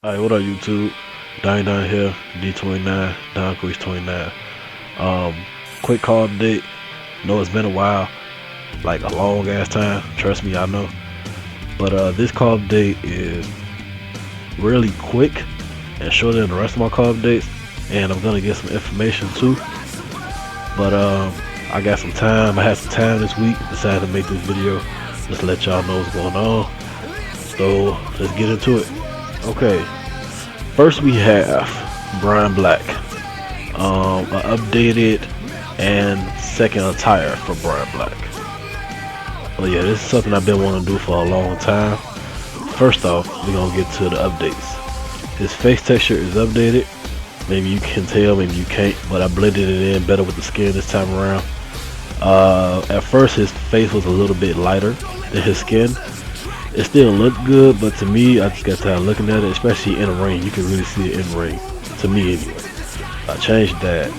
Alright, what up YouTube? Down here, D29, Don Quiz 29. Um, quick call update. Know it's been a while, like a long ass time. Trust me, I know. But this call update is really quick and shorter than the rest of my call updates, and I'm gonna get some information too. But I got some time. I had some time this week. Decided to make this video just to let y'all know what's going on. So let's get into it. Okay, first we have Brian Black, an updated and second attire for Brian Black. Oh yeah, this is something I've been wanting to do for a long time. First off, we're gonna get to the updates. His face texture is updated. Maybe you can tell, maybe you can't, but I blended it in better with the skin this time around. At first his face was a little bit lighter than his skin. It still looked good, but to me, I just got tired looking at it, especially in the ring. You can really see it in the ring, to me anyway. I changed that,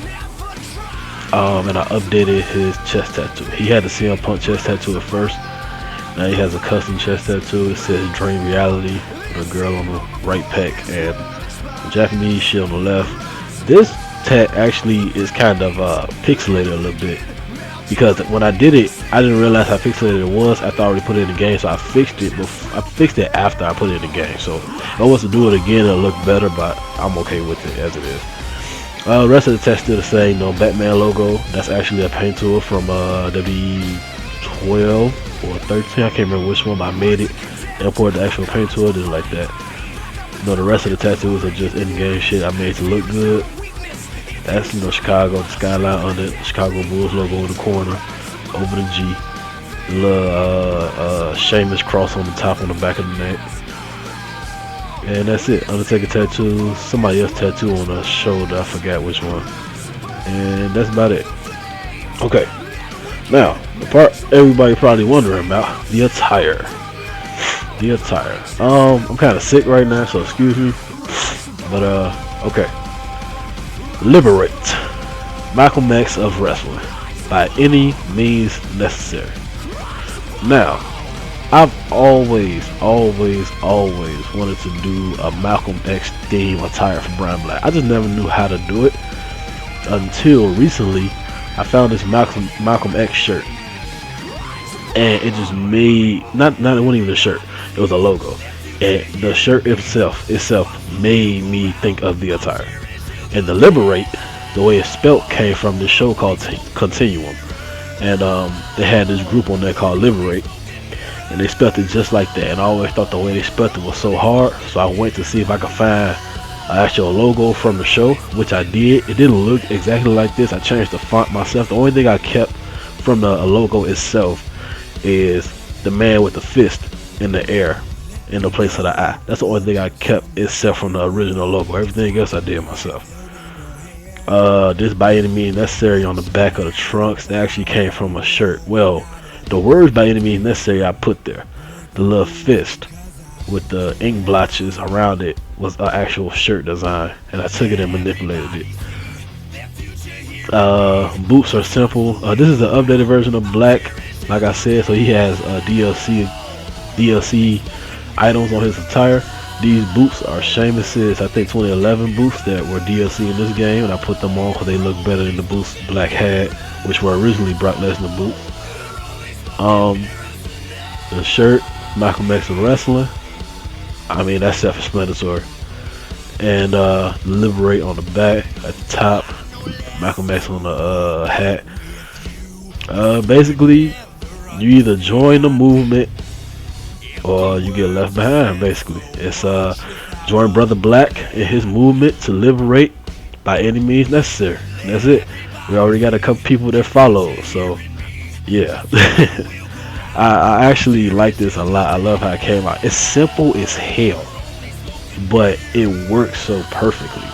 and I updated his chest tattoo. He had the CM Punk chest tattoo at first. Now he has a custom chest tattoo. It says Dream Reality with a girl on the right pec and the Japanese shit on the left. This tat actually is kind of pixelated a little bit, because when I did it, I didn't realize how pixelated it was. I thought I already put it in the game, so I fixed it. I fixed it after I put it in the game. So if I was to do it again, it'll look better, but I'm okay with it as it is. The rest of the text still the same. No Batman logo. That's actually a paint tool from WWE 12 or 13. I can't remember which one, but I made it. Imported the actual paint tool just like that. No, the rest of the tattoos are just in-game shit I made to look good. That's, Chicago, the skyline under it, the Chicago Bulls logo in the corner, over the G, the little Sheamus cross on the top on the back of the neck, and that's it. Undertaker tattoo, somebody else tattoo on the shoulder, I forgot which one, and that's about it. Okay, now the part everybody probably wondering about, the attire. The attire. I'm kind of sick right now, so excuse me, but okay. Liberate, Malcolm X of wrestling, by any means necessary. Now, I've always wanted to do a Malcolm X theme attire for Brian Black. I just never knew how to do it until recently. I found this Malcolm X shirt, and it just made not it wasn't even a shirt. It was a logo, and the shirt itself made me think of the attire. And the Liberate, the way it's spelt, came from this show called Continuum, and they had this group on there called Liberate, and they spelt it just like that. And I always thought the way they spelt it was so hard, so I went to see if I could find an actual logo from the show, which I did. It didn't look exactly like this. I changed the font myself. The only thing I kept from the logo itself is the man with the fist in the air in the place of the eye. That's the only thing I kept except from the original logo. Everything else I did myself. This by any means necessary on the back of the trunks, that actually came from a shirt. Well, the words by any means necessary I put there. The little fist with the ink blotches around it was an actual shirt design, and I took it and manipulated it. Boots are simple. This is the updated version of Black, like I said, so he has DLC items on his attire. These boots are Sheamus's, I think 2011 boots that were DLC in this game, and I put them on because they look better than the boots Black had, which were originally Brock Lesnar boots. The shirt, Malcolm X of wrestling. I mean, that's self-explanatory. And Liberate on the back, at the top, Malcolm X on the hat. Basically, you either join the movement or you get left behind. Basically, it's join Brother Black in his movement to liberate by any means necessary. And that's it. We already got a couple people that follow, so yeah. I actually like this a lot. I love how it came out. It's simple as hell, but it works so perfectly,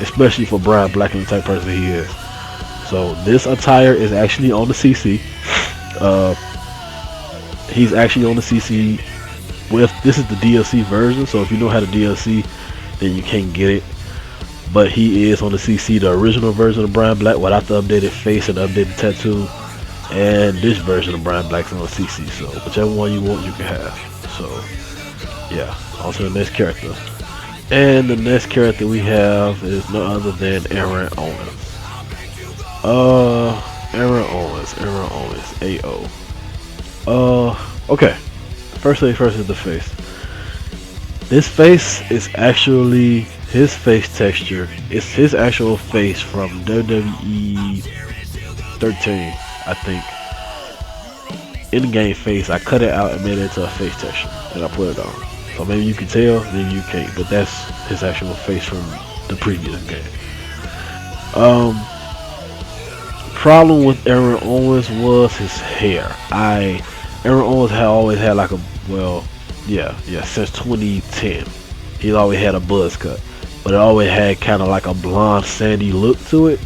especially for Brian Black and the type of person he is. So this attire is actually on the CC. He's actually on the CC with, this is the DLC version, so if you know how to DLC, then you can't get it. But he is on the CC, the original version of Brian Black without the updated face and updated tattoo. And this version of Brian Black's on the CC, so whichever one you want, you can have. So yeah, on to the next character. And the next character we have is no other than Aaron Owens. Aaron Owens, AO. Okay. First thing first is the face. This face is actually his face texture. It's his actual face from WWE 13, I think. In-game face, I cut it out and made it into a face texture, and I put it on. So maybe you can tell, maybe you can't, but that's his actual face from the previous game. Problem with Aaron Owens was his hair. Aaron Owens had always had like a, well, yeah, since 2010, he's always had a buzz cut, but it always had kind of like a blonde sandy look to it.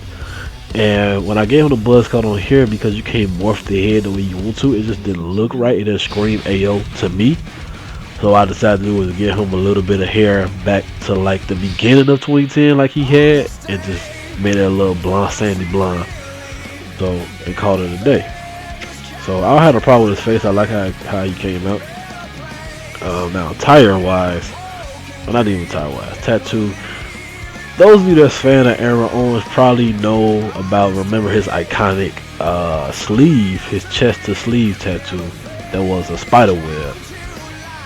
And when I gave him the buzz cut on here, because you can't morph the head the way you want to, it just didn't look right. It didn't scream AO to me. So I decided to do was get him a little bit of hair back to like the beginning of 2010 like he had, and just made it a little blonde, sandy blonde. So they called it a day. So I don't have a problem with his face. I like how he came out. Now attire wise, well, not even attire wise, tattoo. Those of you that's fan of Aaron Owens probably remember his iconic sleeve, his chest to sleeve tattoo that was a spider web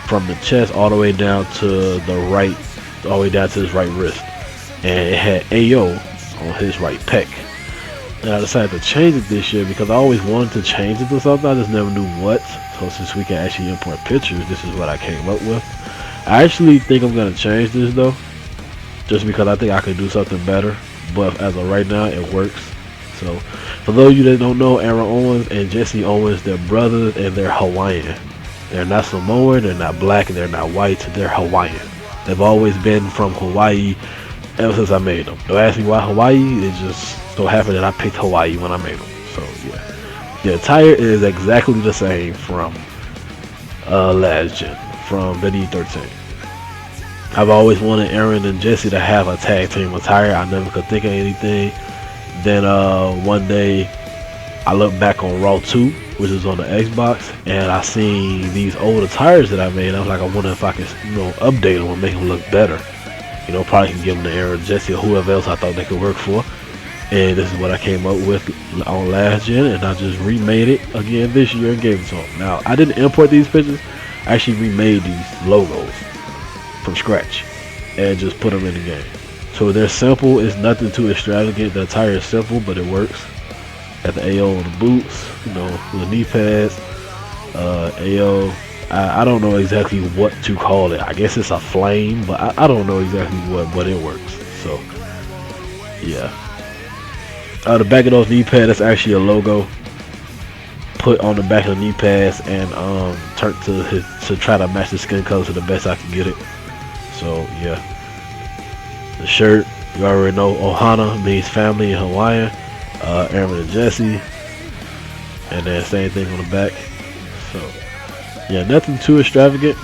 from the chest all the way down to the right, all the way down to his right wrist, and it had AO on his right pec. And I decided to change it this year because I always wanted to change it to something, I just never knew what. So since we can actually import pictures, this is what I came up with. I actually think I'm gonna change this though, just because I think I could do something better, but as of right now it works. So for those of you that don't know, Aaron Owens and Jesse Owens, they're brothers and they're Hawaiian. They're not Samoan, they're not black, and they're not white, they're Hawaiian. They've always been from Hawaii ever since I made them. Don't ask me why Hawaii, it just so happened that I picked Hawaii when I made them. So yeah, the attire is exactly the same from last gen, from WWE 13. I've always wanted Aaron and Jesse to have a tag team attire. I never could think of anything. Then one day I looked back on Raw 2, which is on the Xbox, and I seen these old attires that I made. I was like, I wonder if I can, update them and make them look better. Probably can give them to Aaron and Jesse or whoever else I thought they could work for. And this is what I came up with on last gen, and I just remade it again this year and gave it to them. Now, I didn't import these pictures. I actually remade these logos from scratch and just put them in the game. So they're simple. It's nothing too extravagant. The attire is simple, but it works. Got the AO on the boots, the knee pads, AO. I don't know exactly what to call it. I guess it's a flame, but I don't know exactly what, but it works. So yeah. The back of those knee pads, that's actually a logo put on the back of the knee pads and turned to try to match the skin color to the best I can get it. So yeah, the shirt, you already know, Ohana means family in Hawaiian. Aaron and Jesse, and then same thing on the back. So yeah, nothing too extravagant,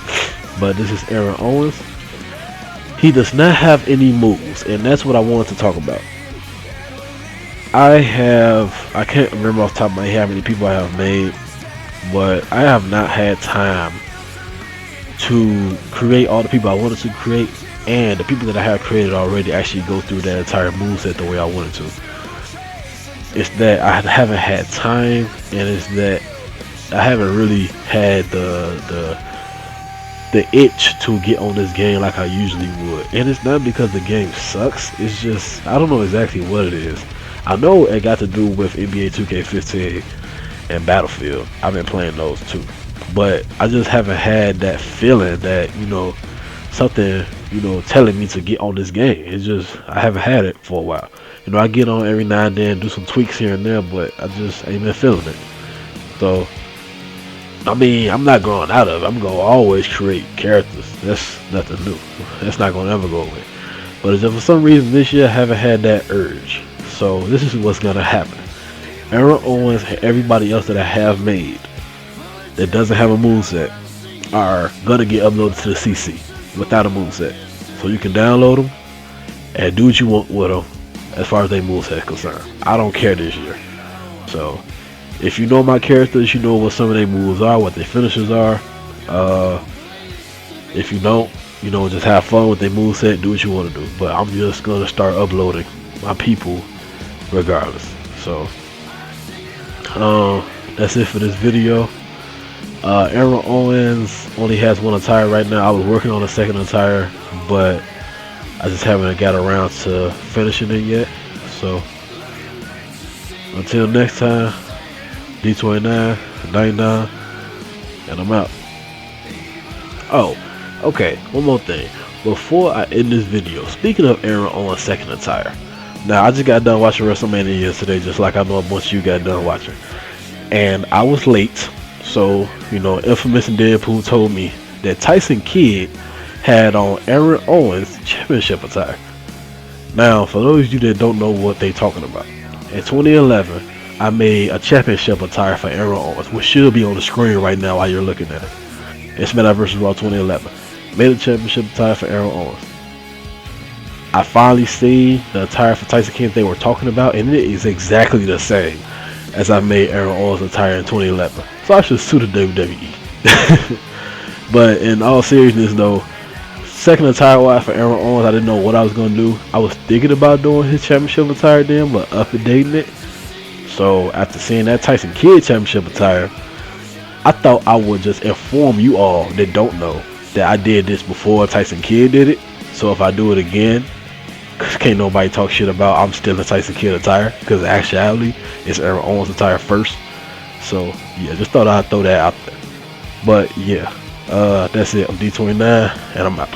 but this is Aaron Owens. He does not have any moves, and that's what I wanted to talk about. I can't remember off the top of my head how many people I have made, but I have not had time to create all the people I wanted to create, and the people that I have created already actually go through that entire moveset the way I wanted to. It's that I haven't had time, and it's that I haven't really had the itch to get on this game like I usually would. And it's not because the game sucks, it's just I don't know exactly what it is. I know it got to do with NBA 2K15 and Battlefield. I've been playing those too, but I just haven't had that feeling that something telling me to get on this game. It's just I haven't had it for a while. I get on every now and then, do some tweaks here and there, but I just ain't been feeling it. So I mean, I'm not growing out of it. I'm gonna always create characters. That's nothing new. That's not gonna ever go away. But if for some reason this year I haven't had that urge, so this is what's gonna happen. Aaron Owens and everybody else that I have made that doesn't have a moveset are gonna get uploaded to the CC without a moveset. So you can download them and do what you want with them as far as their moveset is concerned. I don't care this year. So if you know my characters, you know what some of their moves are, what their finishes are. If you don't, you know, just have fun with their moveset, do what you want to do. But I'm just gonna start uploading my people regardless. So that's it for this video. Aaron Owens only has one attire right now. I was working on a second attire, but I just haven't got around to finishing it yet. So until next time, D29, 99, and I'm out. Oh, okay, one more thing. Before I end this video, speaking of Aaron Owens' second attire, now I just got done watching WrestleMania yesterday, just like I know a bunch of you got done watching. And I was late, so, you know, Infamous and Deadpool told me that Tyson Kidd had on Aaron Owens' championship attire. Now, for those of you that don't know what they talking about, in 2011, I made a championship attire for Aaron Owens, which should be on the screen right now while you're looking at it. It's SmackDown vs. Raw 2011. Made a championship attire for Aaron Owens. I finally seen the attire for Tyson Kidd they were talking about, and it is exactly the same as I made Aaron Owens' attire in 2011. So I should sue the WWE. But in all seriousness though, second attire wise for Aaron Owens, I didn't know what I was going to do. I was thinking about doing his championship attire then, but updating it. So after seeing that Tyson Kidd championship attire, I thought I would just inform you all that don't know that I did this before Tyson Kidd did it. So if I do it again, cause can't nobody talk shit about I'm still in Tyson Kidd attire, because actually it's Aaron Owens attire first. So yeah, just thought I'd throw that out there. But yeah, that's it. I'm D29 and I'm out.